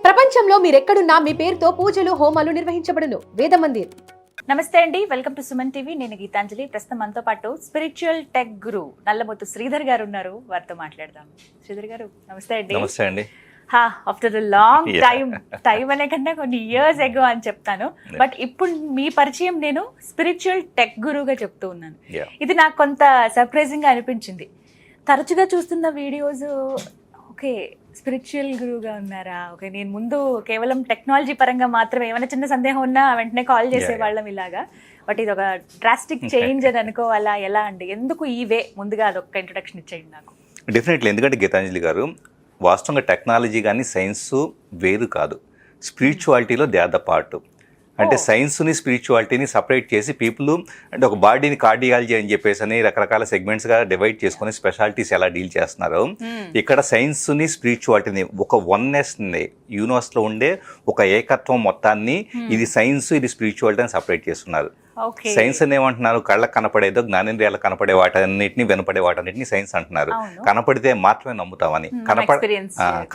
ప్రపంచంలో మీరెక్కడున్నా మీ పేరుతో పూజలు హోమాలు నిర్వహించబడును. వేద మందిర్. నమస్తే అండి, వెల్కమ్ టు సుమన్ టీవీ. నేను గీతాంజలి. ప్రస్తుతం మనతో పాటు స్పిరిచువల్ టెక్ గురు నల్లమొత్తు శ్రీధర్ గారు ఉన్నారు. వారితో మాట్లాడదాం. శ్రీధర్ గారు నమస్తే అండి. నమస్తే అండి. ఆఫ్టర్ లాంగ్ టైం అనే కన్నా కొన్ని ఇయర్స్ ఎగో అని చెప్తాను, బట్ ఇప్పుడు మీ పరిచయం నేను స్పిరిచువల్ టెక్ గురుగా చెప్తూ ఉన్నాను. ఇది నాకు కొంత సర్ప్రైజింగ్ గా అనిపించింది. తరచుగా చూస్తున్న వీడియోస్ ఓకే స్పిరిచువల్ గురువుగా ఉన్నారా, ఓకే నేను ముందు కేవలం టెక్నాలజీ పరంగా మాత్రమే ఏమైనా చిన్న సందేహం ఉన్నా వెంటనే కాల్ చేసేవాళ్ళం ఇలాగా, బట్ ఇది ఒక డ్రాస్టిక్ చేంజ్ అని అనుకోవాలా, ఎలా అండి, ఎందుకు ఈ వే? ముందుగా అదొక ఇంట్రొడక్షన్ ఇచ్చేయండి నాకు. డెఫినెట్లీ. ఎందుకంటే గీతాంజలి గారు, వాస్తవంగా టెక్నాలజీ కానీ సైన్స్ వేరు కాదు. స్పిరిచువాలిటీలో దే ఆర్ ద పార్ట్. అంటే సైన్స్ని స్పిరిచువాలిటీని సపరేట్ చేసి పీపుల్ అంటే ఒక బాడీని కార్డియాలజీ అని చెప్పేసి అని రకరకాల సెగ్మెంట్స్గా డివైడ్ చేసుకుని స్పెషాలిటీస్ ఎలా డీల్ చేస్తున్నారు. ఇక్కడ సైన్స్ని స్పిరిచువాలిటీని ఒక వన్నెస్ని యూనివర్స్లో ఉండే ఒక ఏకత్వం మొత్తాన్ని ఇది సైన్స్ ఇది స్పిరిచువాలిటీ అని సపరేట్ చేస్తున్నారు. సైన్స్ అని ఏమంటున్నారు? కళ్ళకు కనపడేదో జ్ఞానేంద్రియాలకు కనపడే వాటన్నిటిని వినపడే వాటన్నిటిని సైన్స్ అంటున్నారు. కనపడితే మాత్రమే నమ్ముతామని.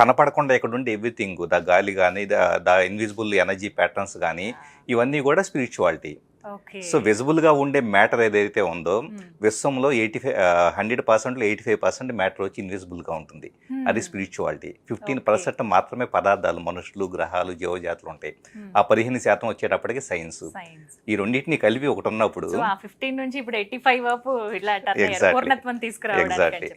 కనపడకుండా ఇక్కడ ఉండే ఎవ్రీథింగ్, ద గాలి కానీ ద ఇన్విజిబుల్ ఎనర్జీ ప్యాటర్న్స్ కానీ ఇవన్నీ కూడా స్పిరిచువాలిటీ. సో విజిబుల్ గా ఉండే మ్యాటర్ ఏదైతే ఉందో విశ్వంలో 100%లో 85% మ్యాటర్ వచ్చి ఇన్విజిబుల్ గా ఉంటుంది. అది స్పిరిచువాలిటీ. 15% మాత్రమే పదార్థాలు, మనుషులు, గ్రహాలు, జీవజాతులు ఉంటాయి. ఆ 15% వచ్చేటప్పటికి సైన్స్. ఈ రెండింటిని కలిపి ఒకటి ఉన్నప్పుడు 15 నుంచి ఇప్పుడు 85 వరకు ఇలా పూర్ణత్వం తీసుకురావడానికి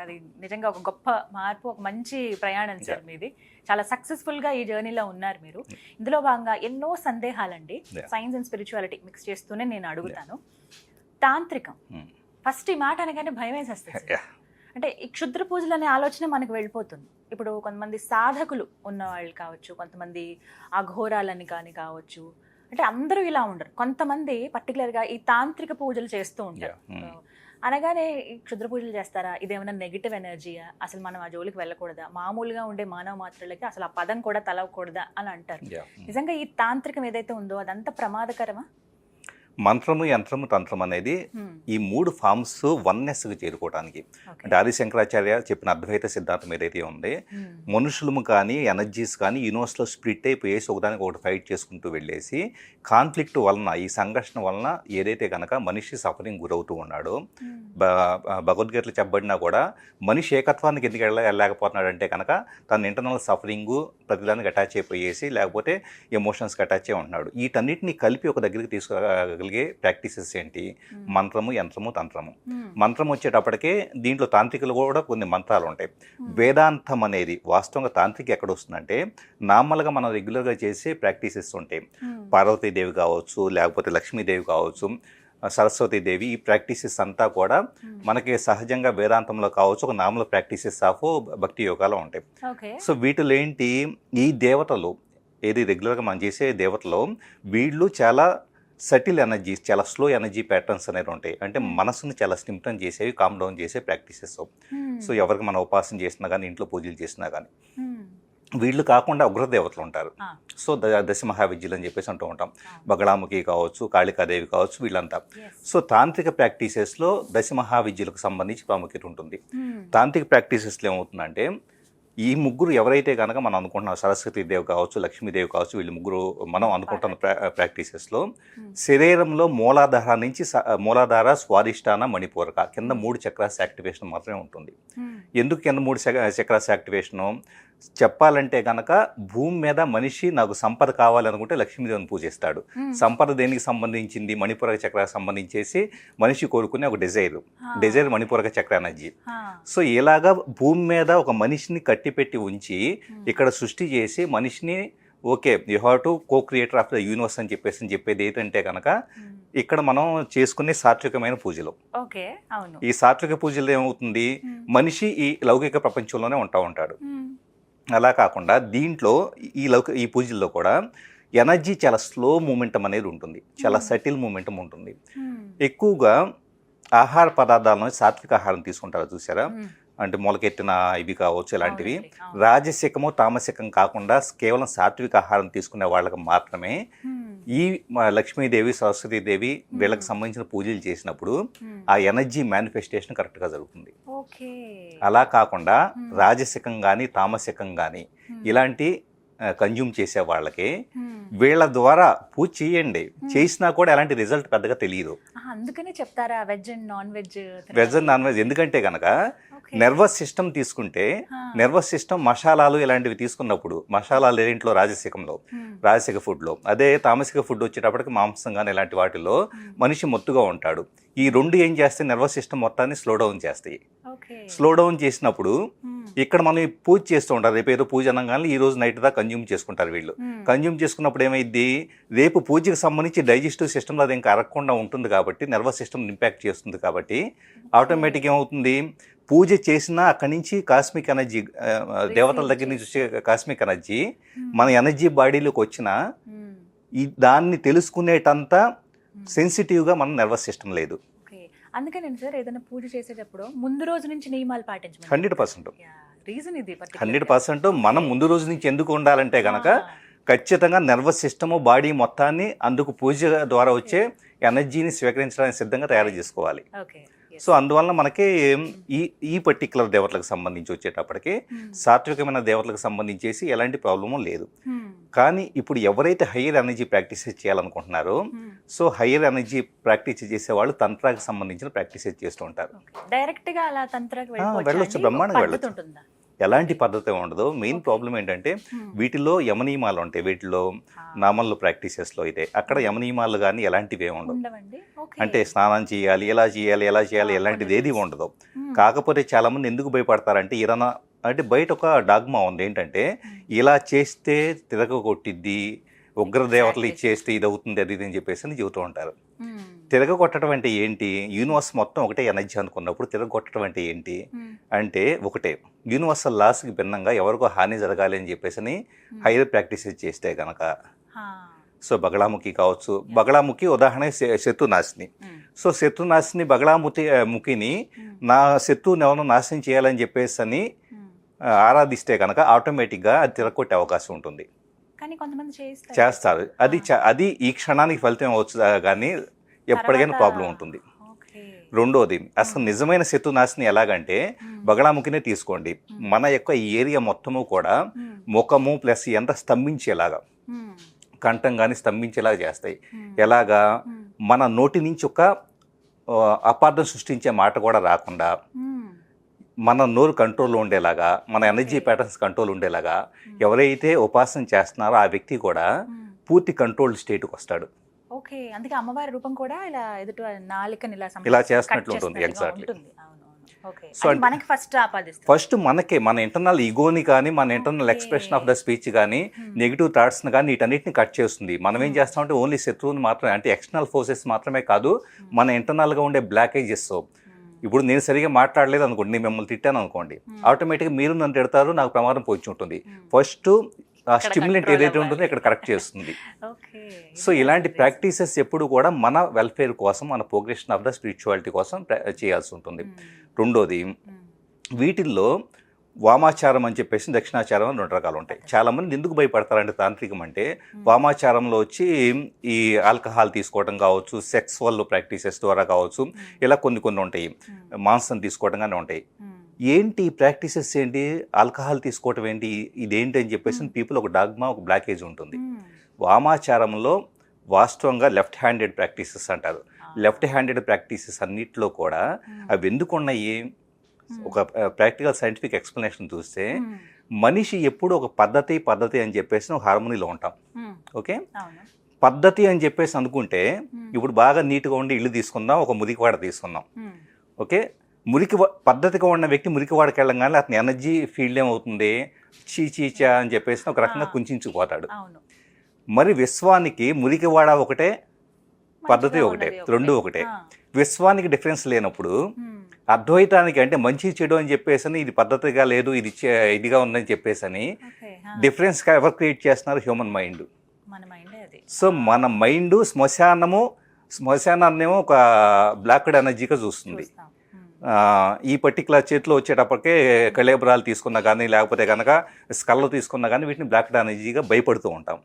అది నిజంగా ఒక గొప్ప మార్పు, ఒక మంచి ప్రయాణం సార్ మీది. చాలా సక్సెస్ఫుల్ గా ఈ జర్నీలో ఉన్నారు మీరు. ఇందులో భాగంగా ఎన్నో సందేహాలండి సైన్స్ అండ్ స్పిరిచువాలిటీ మిక్స్ చేస్తూనే నేను అడుగుతాను. తాంత్రికం ఫస్ట్ ఈ మాట అనగానే భయం వేసేస్తుంది. అంటే ఈ క్షుద్ర పూజలు అనే ఆలోచన మనకు వెళ్ళిపోతుంది. ఇప్పుడు కొంతమంది సాధకులు ఉన్న వాళ్ళు కావచ్చు, కొంతమంది అఘోరాలని కానీ కావచ్చు, అంటే అందరూ ఇలా ఉండరు. కొంతమంది పర్టికులర్గా ఈ తాంత్రిక పూజలు చేస్తూ ఉంటారు. అనగానే ఈ క్షుద్ర పూజలు చేస్తారా, ఇదేమైనా నెగిటివ్ ఎనర్జీయా, అసలు మనం ఆ జోలికి వెళ్ళకూడదా, మామూలుగా ఉండే మానవ మాత్రులకి అసలు ఆ పదం కూడా తలవకూడదా అని అంటారు. నిజంగా ఈ తాంత్రికం ఏదైతే ఉందో అదంతా ప్రమాదకరమా? మంత్రము, యంత్రము, తంత్రం అనేది ఈ 3 ఫార్మ్స్ వన్నెస్కి చేరుకోవడానికి. అంటే ఆది శంకరాచార్య చెప్పిన అద్వైత సిద్ధాంతం ఏదైతే ఉంది, మనుషులము కానీ ఎనర్జీస్ కానీ యూనివర్స్లో స్ప్లిట్ అయిపోయేసి ఒకదానికి ఒకటి ఫైట్ చేసుకుంటూ వెళ్ళేసి కాన్ఫ్లిక్ట్ వలన, ఈ సంఘర్షణ వలన ఏదైతే కనుక మనిషి సఫరింగ్ గురవుతూ ఉన్నాడో, భగవద్గీతలు చెప్పబడినా కూడా మనిషి ఏకత్వానికి ఎందుకు వెళ్ళలేకపోతున్నాడు అంటే కనుక తన ఇంటర్నల్ సఫరింగు ప్రతిదానికి అటాచ్ అయిపోయేసి, లేకపోతే ఎమోషన్స్కి అటాచ్ అయి ఉంటున్నాడు. వీటన్నిటిని కలిపి ఒక దగ్గరికి తీసుకురాగలిగే ప్రాక్టీసెస్ ఏంటి? మంత్రము, యంత్రము, తంత్రము. మంత్రం వచ్చేటప్పటికే దీంట్లో తాంత్రికలు కూడా కొన్ని మంత్రాలు ఉంటాయి. వేదాంతం అనేది వాస్తవంగా తాంత్రిక ఎక్కడ వస్తుందంటే నార్మల్గా మనం రెగ్యులర్గా చేసే ప్రాక్టీసెస్ ఉంటాయి. పార్వతీదేవి కావచ్చు, లేకపోతే లక్ష్మీదేవి కావచ్చు, సరస్వతీదేవి, ఈ ప్రాక్టీసెస్ అంతా కూడా మనకి సహజంగా వేదాంతంలో కావచ్చు ఒక నార్మల్ ప్రాక్టీసెస్ ఆఫ్ భక్తి యోగాలో ఉంటాయి. సో వీటిలో ఏంటి, ఈ దేవతలు ఏది రెగ్యులర్గా మనం చేసే దేవతలో వీళ్ళు చాలా సటిల్ ఎనర్జీస్, చాలా స్లో ఎనర్జీ ప్యాటర్న్స్ అనేవి ఉంటాయి. అంటే మనసుని చాలా స్టిమ్టన్ చేసేవి, కామ్ డౌన్ చేసే ప్రాక్టీసెస్. సో ఎవరికి మనం ఉపాసన చేసినా కానీ, ఇంట్లో పూజలు చేసినా కానీ, వీళ్ళు కాకుండా ఉగ్రదేవతలు ఉంటారు. సో దశ మహావిద్యలు అని చెప్పేసి అంటూ ఉంటాం. బగళాముఖి కావచ్చు, కాళికాదేవి కావచ్చు, వీళ్ళంతా. సో తాంత్రిక ప్రాక్టీసెస్లో దశ మహావిద్యలకు సంబంధించి ప్రాముఖ్యత ఉంటుంది. తాంత్రిక ప్రాక్టీసెస్లో ఏమవుతుందంటే ఈ ముగ్గురు ఎవరైతే కనుక మనం అనుకుంటున్నాం, సరస్వతీదేవి కావచ్చు, లక్ష్మీదేవి కావచ్చు, వీళ్ళు ముగ్గురు మనం అనుకుంటున్న ప్రాక్టీసెస్లో శరీరంలో మూలాధార, స్వాదిష్టాన, మణిపూరక కింద 3 చక్రాస్ యాక్టివేషన్ మాత్రమే ఉంటుంది. ఎందుకు కింద 3 చక్రాస్ యాక్టివేషను? చెప్పాలంటే కనుక భూమి మీద మనిషి నాకు సంపద కావాలనుకుంటే లక్ష్మీదేవిని పూజిస్తాడు. సంపద దేనికి సంబంధించింది? మణిపూరక చక్రానికి సంబంధించేసి మనిషి కోరుకునే ఒక డిజైర్ మణిపూరక చక్ర ఎనర్జీ. సో ఇలాగా భూమి మీద ఒక మనిషిని కట్టిపెట్టి ఉంచి ఇక్కడ సృష్టి చేసి మనిషిని okay you have to co creator of the universe అని చెప్పేది ఏంటంటే కనుక ఇక్కడ మనం చేసుకునే సాత్వికమైన పూజలు. ఈ సాత్విక పూజలు ఏమవుతుంది, మనిషి ఈ లౌకిక ప్రపంచంలోనే ఉంటాడు. అలా కాకుండా దీంట్లో ఈ పూజల్లో కూడా ఎనర్జీ చాలా స్లో మూమెంటం అనేది ఉంటుంది, చాలా సటిల్ మూమెంటం ఉంటుంది. ఎక్కువగా ఆహార పదార్థాలను సాత్విక ఆహారం తీసుకుంటారు చూసారా, అంటే మొలకెత్తిన ఇవి కావచ్చు ఇలాంటివి. రాజసికము తామసికం కాకుండా కేవలం సాత్విక ఆహారం తీసుకునే వాళ్ళకి మాత్రమే ఈ లక్ష్మీదేవి, సరస్వతీదేవి వీళ్ళకి సంబంధించిన పూజలు చేసినప్పుడు ఆ ఎనర్జీ మేనిఫెస్టేషన్ కరెక్ట్గా జరుగుతుంది. అలా కాకుండా రాజసికం కానీ తామసికం కానీ ఇలాంటి కన్జ్యూమ్ చేసే వాళ్ళకి వీళ్ళ ద్వారా పూజ చేయండి, చేసినా కూడా ఎలాంటి రిజల్ట్ పెద్దగా తెలియదు. అందుకనే చెప్తారా veg and non veg? Veg and non veg ఎందుకంటే కనుక నర్వస్ సిస్టమ్ తీసుకుంటే నర్వస్ సిస్టమ్ మసాలాలు ఇలాంటివి తీసుకున్నప్పుడు, మసాలాలు ఏంట్లో రాజసిక ఫుడ్లో, అదే తామసిక ఫుడ్ వచ్చేటప్పటికి మాంసం కానీ ఇలాంటి వాటిలో మనిషి మొత్తుగా ఉంటాడు. ఈ రెండు ఏం చేస్తాయి, నర్వస్ సిస్టమ్ మొత్తాన్ని స్లో డౌన్ చేస్తాయి. స్లో డౌన్ చేసినప్పుడు ఇక్కడ మనం పూజ చేస్తూ ఉంటారు, రేపు ఏదో పూజ అనగానే ఈ రోజు నైట్ దా కన్జ్యూమ్ చేసుకుంటారు వీళ్ళు. కన్జ్యూమ్ చేసుకున్నప్పుడు ఏమైంది, రేపు పూజకి సంబంధించి డైజెస్టివ్ సిస్టమ్లో అది ఇంకా అరగకుండా ఉంటుంది కాబట్టి నర్వస్ సిస్టమ్ ఇంపాక్ట్ చేస్తుంది కాబట్టి ఆటోమేటిక్ ఏమవుతుంది, పూజ చేసినా అక్కడి నుంచి కాస్మిక్ ఎనర్జీ, దేవతల దగ్గర నుంచి వచ్చే కాస్మిక్ ఎనర్జీ మన ఎనర్జీ బాడీలోకి వచ్చిన దాన్ని తెలుసుకునేటంత సెన్సిటివ్గా మన నర్వస్ సిస్టమ్ లేదు. అందుకే నేను సార్ ఏదైనా పూజ చేసేటప్పుడు ముందు రోజు నుంచి నియమాలు పాటించమని 100%. రీజన్ ఇది 100% మనం ముందు రోజు నుంచి ఎందుకు ఉండాలంటే కనుక ఖచ్చితంగా నర్వస్ సిస్టమ్ బాడీ మొత్తాన్ని అందుకు పూజ ద్వారా వచ్చే ఎనర్జీని స్వీకరించడానికి సిద్ధంగా తయారు చేసుకోవాలి. సో అందువలన మనకి ఈ పర్టికులర్ దేవతలకు సంబంధించి వచ్చేటప్పటికి సాత్వికమైన దేవతలకు సంబంధించేసి ఎలాంటి ప్రాబ్లము లేదు. కానీ ఇప్పుడు ఎవరైతే హయ్యర్ ఎనర్జీ ప్రాక్టీస్ చేయాలనుకుంటున్నారో, సో హయ్యర్ ఎనర్జీ ప్రాక్టీస్ చేసే వాళ్ళు తంత్రాకి సంబంధించిన ప్రాక్టీస్ చేస్తూ ఉంటారు. డైరెక్ట్ గా అలా తంత్రాకి వెళ్ళొచ్చు, బ్రహ్మాండంగా వెళ్ళొచ్చు, ఎలాంటి పద్ధతి ఉండదు. మెయిన్ ప్రాబ్లం ఏంటంటే వీటిలో యమనియమాలు ఉంటాయి, వీటిలో నామల్లో ప్రాక్టీసెస్లో అయితే అక్కడ యమనియమాలు కానీ ఎలాంటివి ఉండవు. అంటే స్నానం చేయాలి, ఎలా చేయాలి ఎలాంటిది ఏది ఉండదు. కాకపోతే చాలా మంది ఎందుకు భయపడతారంటే ఏదైనా అంటే బయట ఒక డాగ్మా ఉంది ఏంటంటే ఇలా చేస్తే తిరగ కొట్టిద్ది, ఉగ్రదేవతలు ఇచ్చేస్తే ఇది అవుతుంది అది ఇది అని చెప్పేసి అని చెబుతూ ఉంటారు. తిరగొట్టడం అంటే ఏంటి, యూనివర్స్ మొత్తం ఒకటే ఎనర్జీ అనుకున్నప్పుడు తిరగొట్టడం అంటే ఏంటి అంటే ఒకటే యూనివర్సల్ లాస్కి భిన్నంగా ఎవరికో హాని జరగాలి అని చెప్పేసి హైయర్ ప్రాక్టీసెస్ చేస్తే కనుక, సో బగళాముఖి కావచ్చు, బగళాముఖి ఉదాహరణ శత్రునాశిని. సో శత్రునాశిని బగళాముఖిని నా శత్రువుని ఎవరినో నాశనం చేయాలని చెప్పేసి అని ఆరాధిస్తే కనుక ఆటోమేటిక్గా అది తిరగొట్టే అవకాశం ఉంటుంది. చేస్తారు, అది ఈ క్షణానికి ఫలితం అవచ్చు కానీ ఎప్పటికైనా ప్రాబ్లం ఉంటుంది. రెండోది అసలు నిజమైన శత్రునాశిని ఎలాగంటే బగళాముఖినే తీసుకోండి, మన యొక్క ఈ ఏరియా మొత్తము కూడా ముఖము ప్లస్ ఎంత స్తంభించేలాగా, కంఠం కానీ స్తంభించేలాగా చేస్తాయి. ఎలాగా, మన నోటి నుంచి ఒక అపార్థం సృష్టించే మాట కూడా రాకుండా మన నోరు కంట్రోల్లో ఉండేలాగా, మన ఎనర్జీ ప్యాటర్న్స్ కంట్రోల్ ఉండేలాగా ఎవరైతే ఉపాసన చేస్తున్నారో ఆ వ్యక్తి కూడా పూర్తి కంట్రోల్ స్టేట్కి వస్తాడు. ఓకే, అందుకే అమ్మవారి రూపం కూడా ఇలా ఎదుట నాలికని ఇలా చేస్తున్నట్లు ఉంటుంది. ఎగ్జాక్ట్లీ. సో మనకి ఫస్ట్ మనకే మన ఇంటర్నల్ ఈగోని కానీ మన internal expression of the speech కానీ నెగిటివ్ థాట్స్ని కానీ వీటన్నిటిని కట్ చేస్తుంది. మనం ఏం చేస్తామంటే ఓన్లీ శత్రువుని మాత్రమే, అంటే ఎక్స్టర్నల్ ఫోర్సెస్ మాత్రమే కాదు, మన ఇంటర్నల్గా ఉండే బ్లాకేజెస్. ఇప్పుడు నేను సరిగా మాట్లాడలేదు అనుకోండి, నేను మిమ్మల్ని తిట్టాను అనుకోండి, ఆటోమేటిక్గా మీరు నన్ను తిడతారు, నాకు ప్రమాదం పొంచి ఉంటుంది. ఫస్ట్ ఆ స్టిమ్యులెంట్ ఏదైతే ఉంటుందో ఇక్కడ కరెక్ట్ చేస్తుంది. సో ఇలాంటి ప్రాక్టీసెస్ ఎప్పుడు కూడా మన వెల్ఫేర్ కోసం, మన ప్రోగ్రెషన్ ఆఫ్ ద స్పిరిచువాలిటీ కోసం చేయాల్సి ఉంటుంది. రెండోది, వీటిల్లో వామాచారం అని చెప్పేసి దక్షిణాచారం అని 2 రకాలు ఉంటాయి. చాలామంది ఎందుకు భయపడతారంటే తాంత్రికం అంటే వామాచారంలో వచ్చి ఈ ఆల్కహాల్ తీసుకోవడం కావచ్చు, సెక్స్వల్ ప్రాక్టీసెస్ ద్వారా కావచ్చు, ఇలా కొన్ని ఉంటాయి, మాంసం తీసుకోవడం కానీ ఉంటాయి. ఏంటి ప్రాక్టీసెస్ ఏంటి, ఆల్కహాల్ తీసుకోవటం ఏంటి, ఇదేంటి అని చెప్పేసి పీపుల్ ఒక డాగ్మా, ఒక బ్లాకేజ్ ఉంటుంది. వామాచారంలో వాస్తవంగా లెఫ్ట్ హ్యాండెడ్ ప్రాక్టీసెస్ అంటారు. లెఫ్ట్ హ్యాండెడ్ ప్రాక్టీసెస్ అన్నిట్లో కూడా అవి ఎందుకు ఉన్నాయి, ఒక ప్రాక్టికల్ సైంటిఫిక్ ఎక్స్ప్లెనేషన్ చూస్తే మనిషి ఎప్పుడు ఒక పద్ధతి అని చెప్పేసి ఒక హార్మోనీలో ఉంటాం. ఓకే, పద్ధతి అని చెప్పేసి అనుకుంటే ఇప్పుడు బాగా నీట్గా ఉండి ఇల్లు తీసుకుందాం, ఒక మురికివాడ తీసుకుందాం. ఓకే, పద్ధతిగా ఉన్న వ్యక్తి మురికివాడకి వెళ్ళంగానే అతని ఎనర్జీ ఫీల్డ్ ఏమవుతుంది, చీచా అని చెప్పేసి ఒక రకంగా కుంచుకుపోతాడు. మరి విశ్వానికి మురికివాడ ఒకటే, పద్ధతి ఒకటే, రెండు ఒకటే. విశ్వానికి డిఫరెన్స్ లేనప్పుడు అద్వైతానికి అంటే మంచి చెడు అని చెప్పేసి ఇది పద్ధతిగా లేదు, ఇదిగా ఉందని చెప్పేసి డిఫరెన్స్గా ఎవరు క్రియేట్ చేస్తున్నారు, హ్యూమన్ మైండ్. సో మన మైండ్ శ్మశానాన్నేమో ఒక బ్లాక్డ్ ఎనర్జీగా చూస్తుంది. ఈ పర్టికులర్ చేతిలో వచ్చేటప్పటికే కళేబరాలు తీసుకున్నా కానీ లేకపోతే కనుక స్కల్లో తీసుకున్నా కానీ వీటిని బ్లాక్ ఎనర్జీగా భయపడుతూ ఉంటాం.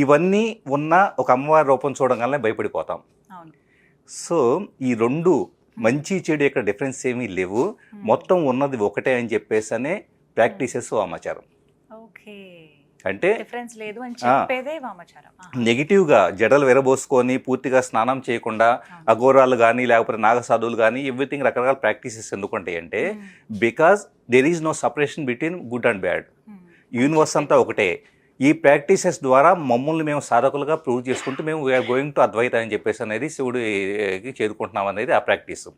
ఇవన్నీ ఉన్న ఒక అమ్మవారి రూపం చూడగానే భయపడిపోతాం. సో ఈ రెండు మంచి చెడు ఇక్కడ డిఫరెన్స్ ఏమీ లేవు, మొత్తం ఉన్నది ఒకటే అని చెప్పేసి ప్రాక్టీసెస్ వామాచారం. అంటే డిఫరెన్స్ లేదు అని చెప్పేదే వామాచారం. నెగిటివ్గా జడలు విరబోసుకొని పూర్తిగా స్నానం చేయకుండా అఘోరాలు కానీ లేకపోతే నాగసాధువులు కానీ ఎవ్రీథింగ్ రకరకాల ప్రాక్టీసెస్ ఎందుకుంటాయి అంటే because there is no separation between good and bad. Universe అంతా ఒకటే. ఈ ప్రాక్టీసెస్ ద్వారా మమ్మల్ని మేము సాధకులుగా ప్రూవ్ చేసుకుంటూ మేము వీఆర్ గోయింగ్ టు అద్వైత అని చెప్పేసి అనేది శివుడికి చేరుకుంటున్నాం అనేది ఆ ప్రాక్టీస్.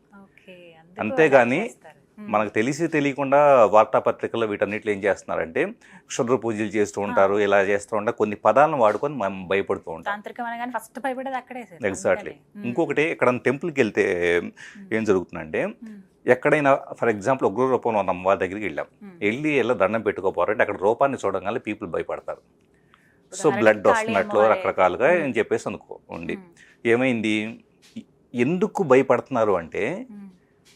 అంతేగాని మనకు తెలియకుండా వార్తాపత్రికల్లో వీటన్నిటిలో ఏం చేస్తున్నారంటే క్షుద్ర పూజలు చేస్తూ ఉంటారు, ఇలా చేస్తూ ఉంటారు, కొన్ని పదాలను వాడుకొని మనం భయపడుతూ ఉంటాం. ఎగ్జాక్ట్లీ. ఇంకొకటి ఇక్కడ టెంపుల్కి వెళ్తే ఏం జరుగుతుందంటే ఎక్కడైనా ఫర్ ఎగ్జాంపుల్ ఉగ్ర రూపంలో ఉన్న అమ్మవారి దగ్గరికి వెళ్ళి దండం పెట్టుకోపోరంటే అక్కడ రూపాన్ని చూడగానే పీపుల్ భయపడతారు. సో బ్లడ్ వస్తున్నట్లు రకరకాలుగా అని చెప్పేసి అనుకోండి. ఏమైంది, ఎందుకు భయపడుతున్నారు అంటే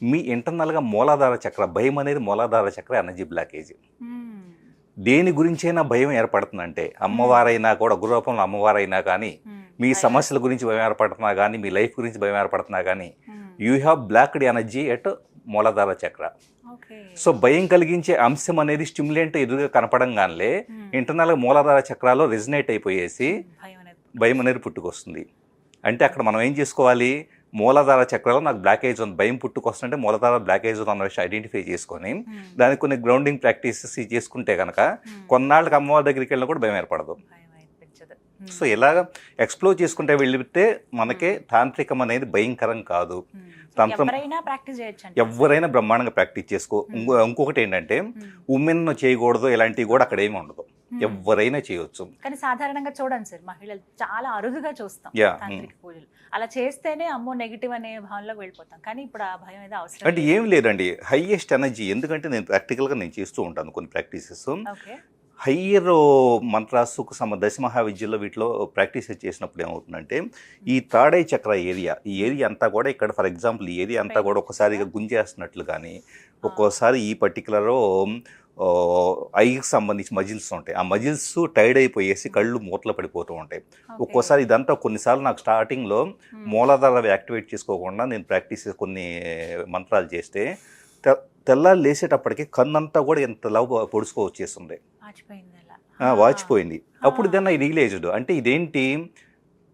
మీ ఇంటర్నల్గా మూలాధార చక్ర భయం అనేది మూలాధార చక్ర ఎనర్జీ బ్లాకేజ్. దేని గురించైనా భయం ఏర్పడుతుందంటే అమ్మవారైనా కూడా ఉగ్రరూపంలో అమ్మవారైనా కానీ మీ సమస్యల గురించి భయం ఏర్పడుతున్నా కానీ మీ లైఫ్ గురించి భయం ఏర్పడుతున్నా కానీ you have blocked energy at మూలాధార చక్ర. సో భయం కలిగించే అంశం అనేది స్టిమ్యులెంట్ ఎదురుగా కనపడంగానే ఇంటర్నల్గా మూలాధార చక్రాలో రెజినేట్ అయిపోయేసి భయం అనేది పుట్టుకొస్తుంది. అంటే అక్కడ మనం ఏం చేసుకోవాలి, మూలాధార చక్రాలో నాకు బ్లాకేజ్ ఉంది, భయం పుట్టుకొస్తుంటే మూలాధార బ్లాకేజ్ ఉంది అన్న విషయం ఐడెంటిఫై చేసుకొని దానికి కొన్ని గ్రౌండింగ్ ప్రాక్టీసెస్ చేసుకుంటే కనుక కొన్నాళ్ళకి అమ్మవారి దగ్గరికి వెళ్ళినా కూడా భయం ఏర్పడదు. సో ఇలాగ ఎక్స్ప్లోర్ చేసుకుంటే వెళ్తే మనకే తాంత్రికం అనేది భయంకరం కాదు. తంత్రం ఎవరైనా బ్రహ్మాండంగా ప్రాక్టీస్ చేసుకో. ఇంకొకటి ఏంటంటే ఉమెన్ చేయకూడదు ఇలాంటివి కూడా అక్కడ ఏమి ఉండదు, ఎవరైనా చేయొచ్చు. కానీ సాధారణంగా చూడండి సార్, మహిళలు చాలా అరుదుగా చూస్తాం తాంత్రిక పూజలు. అలా చేస్తేనే అమ్మో నెగిటివ్ అనే భావనలోకి వెళ్ళిపోతాం. కానీ ఇప్పుడు ఆ భయం ఏదో అవసరం అంటే ఏం లేదండి. హైయెస్ట్ ఎనర్జీ, ఎందుకంటే నేను ప్రాక్టికల్గా నేను చేస్తూ ఉంటాను కొన్ని ప్రాక్టీసెస్. హయ్యర్ మంత్రాసుకు దశమహావిద్యలో వీటిలో ప్రాక్టీస్ చేసినప్పుడు ఏమవుతుందంటే ఈ థర్డ్ ఐ చక్ర ఈ ఏరియా అంతా కూడా ఇక్కడ ఫర్ ఎగ్జాంపుల్ ఈ ఏరియా అంతా కూడా ఒక్కసారిగా గుంజేస్తున్నట్లు కానీ ఒక్కోసారి ఈ పర్టికులర్ ఐకి సంబంధించి మజిల్స్ ఉంటాయి, ఆ మజిల్స్ టైర్డ్ అయిపోయేసి కళ్ళు మూతలు పడిపోతూ ఉంటాయి. ఒక్కోసారి ఇదంతా కొన్నిసార్లు నాకు స్టార్టింగ్లో మూలాధార యాక్టివేట్ చేసుకోకుండా నేను ప్రాక్టీస్ కొన్ని మంత్రాలు చేస్తే తెల్లారు లేసేటప్పటికి కన్నంతా కూడా ఎంత లవ్ పొడుచుకో వచ్చేస్తుంది, వాచిపోయింది. అప్పుడు దాన్ని రియలైజ్డ్ అంటే ఇదేంటి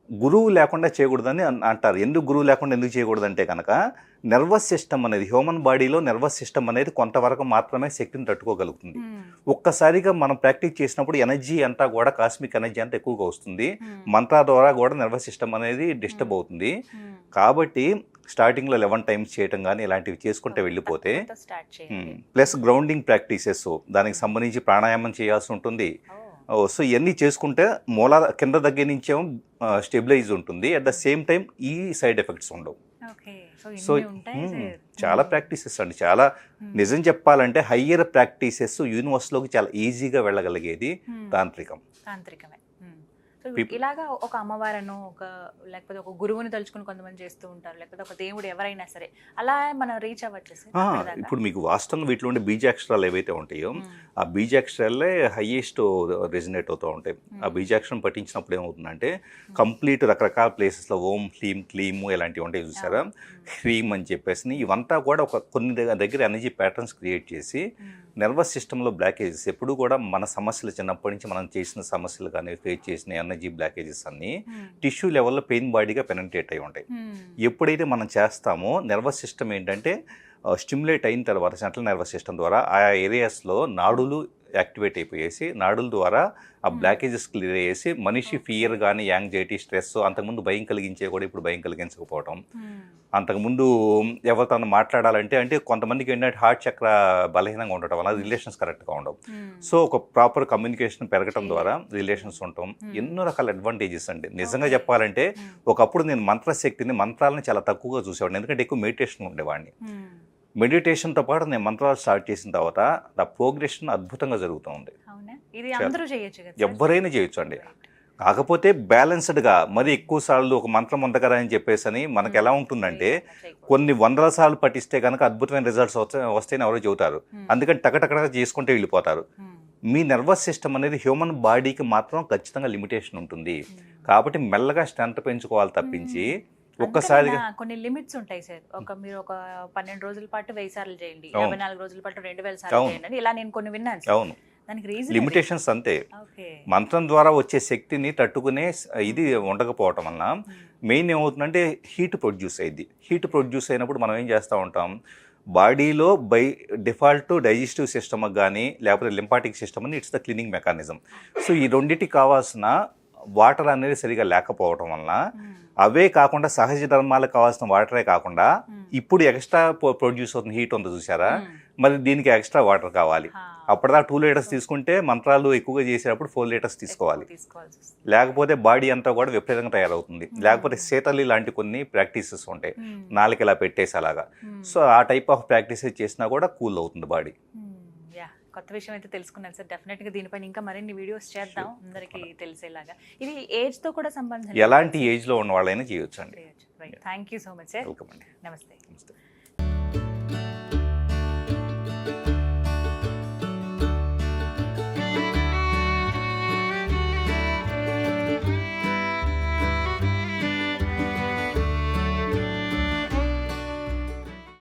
గురువు లేకుండా చేయకూడదని అంటారు. ఎందుకు గురువు లేకుండా ఎందుకు చేయకూడదంటే కనుక నర్వస్ సిస్టమ్ అనేది హ్యూమన్ బాడీలో నర్వస్ సిస్టమ్ అనేది కొంతవరకు మాత్రమే శక్తిని తట్టుకోగలుగుతుంది. ఒక్కసారిగా మనం ప్రాక్టీస్ చేసినప్పుడు ఎనర్జీ అంతా కూడా కాస్మిక్ ఎనర్జీ అంతా ఎక్కువగా వస్తుంది, మంత్ర ద్వారా కూడా నర్వస్ సిస్టమ్ అనేది డిస్టర్బ్ అవుతుంది. కాబట్టి స్టార్టింగ్లో 11 times చేయటం కానీ ఇలాంటివి చేసుకుంటే వెళ్ళిపోతే ప్లస్ గ్రౌండింగ్ ప్రాక్టీసెస్ దానికి సంబంధించి ప్రాణాయామం చేయాల్సి ఉంటుంది. సో ఇవన్నీ చేసుకుంటే కింద దగ్గర నుంచేమో స్టెబిలైజ్ ఉంటుంది, అట్ ద సేమ్ టైం ఈ సైడ్ ఎఫెక్ట్స్ ఉండవు. సో చాలా ప్రాక్టీసెస్ అండి, చాలా నిజం చెప్పాలంటే హయ్యర్ ప్రాక్టీసెస్ యూనివర్స్లోకి చాలా ఈజీగా వెళ్ళగలిగేది తాంత్రికమే. ఇలాగా ఒక అమ్మవారను లేకపోతే ఒక గురువుని తలుచుకుని కొంతమంది చేస్తూ ఉంటారు, లేకపోతే ఒక దేవుడు ఎవరైనా సరే అలా మనం రీచ్ అవ్వచ్చు. ఇప్పుడు మీకు వాస్తవంగా వీటిలో ఉండే బీజాక్షరాలు ఏవైతే ఉంటాయో ఆ బీజాక్షరాలే హైయెస్ట్ రెజినేట్ అవుతూ ఉంటాయి. ఆ బీజాక్షరం పఠించినప్పుడు ఏమవుతుందంటే కంప్లీట్ రకరకాల ప్లేసెస్లో ఓం హ్లీం క్లీమ్ ఇలాంటివి ఉంటాయి చూసారా, హ్రీమ్ అని చెప్పేసి ఇవంతా కూడా కొన్ని దగ్గర ఎనర్జీ ప్యాటర్న్స్ క్రియేట్ చేసి నర్వస్ సిస్టంలో బ్లాకేజెస్ ఎప్పుడు కూడా మన సమస్యలు చిన్నప్పటి నుంచి మనం చేసిన సమస్యలు కానీ ఫేస్ చేసిన ఎనర్జీ బ్లాకేజెస్ అన్నీ టిష్యూ లెవెల్లో పెయిన్ బాడీగా పెనెట్రేట్ అయి ఉంటాయి. ఎప్పుడైతే మనం చేస్తామో నర్వస్ సిస్టమ్ ఏంటంటే స్టిమ్యులేట్ అయిన తర్వాత సెంట్రల్ నర్వస్ సిస్టమ్ ద్వారా ఆ ఏరియాస్లో నాడులు యాక్టివేట్ అయిపోయేసి నాడుల ద్వారా ఆ బ్లాకేజెస్ క్లియర్ చేసి మనిషి ఫియర్ కానీ యాంగ్జైటీ స్ట్రెస్ అంతకుముందు భయం కలిగించే కూడా ఇప్పుడు భయం కలిగించకపోవటం, అంతకుముందు ఎవరితో మాట్లాడాలంటే అంటే కొంతమందికి ఏంటంటే హార్ట్ చక్ర బలహీనంగా ఉండటం వల్ల రిలేషన్స్ కరెక్ట్గా ఉండవు. సో ఒక ప్రాపర్ కమ్యూనికేషన్ పెరగటం ద్వారా రిలేషన్స్ ఉండటం ఎన్నో రకాల అడ్వాంటేజెస్ అండి. నిజంగా చెప్పాలంటే ఒకప్పుడు నేను మంత్రాలని చాలా తక్కువగా చూసేవాడిని, ఎందుకంటే ఎక్కువ మెడిటేషన్ ఉండేవాడిని. మెడిటేషన్తో పాటు నేను మంత్రాలు స్టార్ట్ చేసిన తర్వాత ఆ ప్రోగ్రెషన్ అద్భుతంగా జరుగుతూ ఉంది. ఎవరైనా చేయొచ్చు అండి, కాకపోతే బ్యాలెన్స్డ్గా మరి ఎక్కువ సార్లు ఒక మంత్రం ఉంది కదా అని చెప్పేసి అని మనకు ఎలా ఉంటుందంటే కొన్ని 100 సార్లు పఠిస్తే కనుక అద్భుతమైన రిజల్ట్స్ వస్తాయని ఎవరో చెబుతారు, అందుకని టకటకగా చేసుకుంటే వెళ్ళిపోతారు. మీ నర్వస్ సిస్టమ్ అనేది హ్యూమన్ బాడీకి మాత్రం ఖచ్చితంగా లిమిటేషన్ ఉంటుంది, కాబట్టి మెల్లగా స్ట్రెంత్ పెంచుకోవాలి తప్పించి ఒక్కసారిగా కొన్ని లిమిట్స్ ఉంటాయి సార్. మీరు ఒక 12 రోజుల పాటు 1000 సార్లు చేయండి, 24 రోజుల పాటు 2000 సార్లు చేయండి, ఇలా నేను కొన్ని విన్నాను. అవును, దానికి రీజన్ లిమిటేషన్స్ అంతే. ఓకే. మంత్రం ద్వారా వచ్చే శక్తిని తట్టుకునే ఇది ఉండకపోవటం వలన మెయిన్ ఏమవుతుందంటే హీట్ ప్రొడ్యూస్ అయ్యింది. హీట్ ప్రొడ్యూస్ అయినప్పుడు మనం ఏం చేస్తూ ఉంటాం, బాడీలో బై డిఫాల్ట్ డైజెస్టివ్ సిస్టమ్ కానీ లేకపోతే లింపాటిక్ సిస్టమ్ అని it's the cleaning mechanism. So ఈ రెండింటికి కావాల్సిన వాటర్ అనేది సరిగా లేకపోవటం వలన అవే కాకుండా సహజ ధర్మాలకు కావాల్సిన వాటరే కాకుండా ఇప్పుడు ఎక్స్ట్రా ప్రొడ్యూస్ అవుతున్న హీట్ ఉంది చూసారా, మరి దీనికి ఎక్స్ట్రా వాటర్ కావాలి. అప్పటిదా 2 లీటర్స్ తీసుకుంటే మంత్రాలు ఎక్కువగా చేసేటప్పుడు 4 లీటర్స్ తీసుకోవాలి. లేకపోతే బాడీ అంతా కూడా విపరీతంగా తయారవుతుంది. లేకపోతే శీతలి లాంటి కొన్ని ప్రాక్టీసెస్ ఉంటాయి, నాలుగు ఇలా పెట్టేసి అలాగా. సో ఆ టైప్ ఆఫ్ ప్రాక్టీసెస్ చేసినా కూడా కూల్ అవుతుంది బాడీ. కొత్త విషయం అయితే తెలుసుకున్నాను సార్. డెఫినెట్ గా దీనిపైన ఇంకా మరిన్ని వీడియోస్ చేద్దాం అందరికి తెలిసేలాగా. ఇది ఏజ్ తో కూడా సంబంధం, ఎలాంటి ఏజ్ లో ఉన్న వాళ్ళైనా చేయొచ్చు అండి. Thank you so much sir. Welcome అండి. నమస్తే.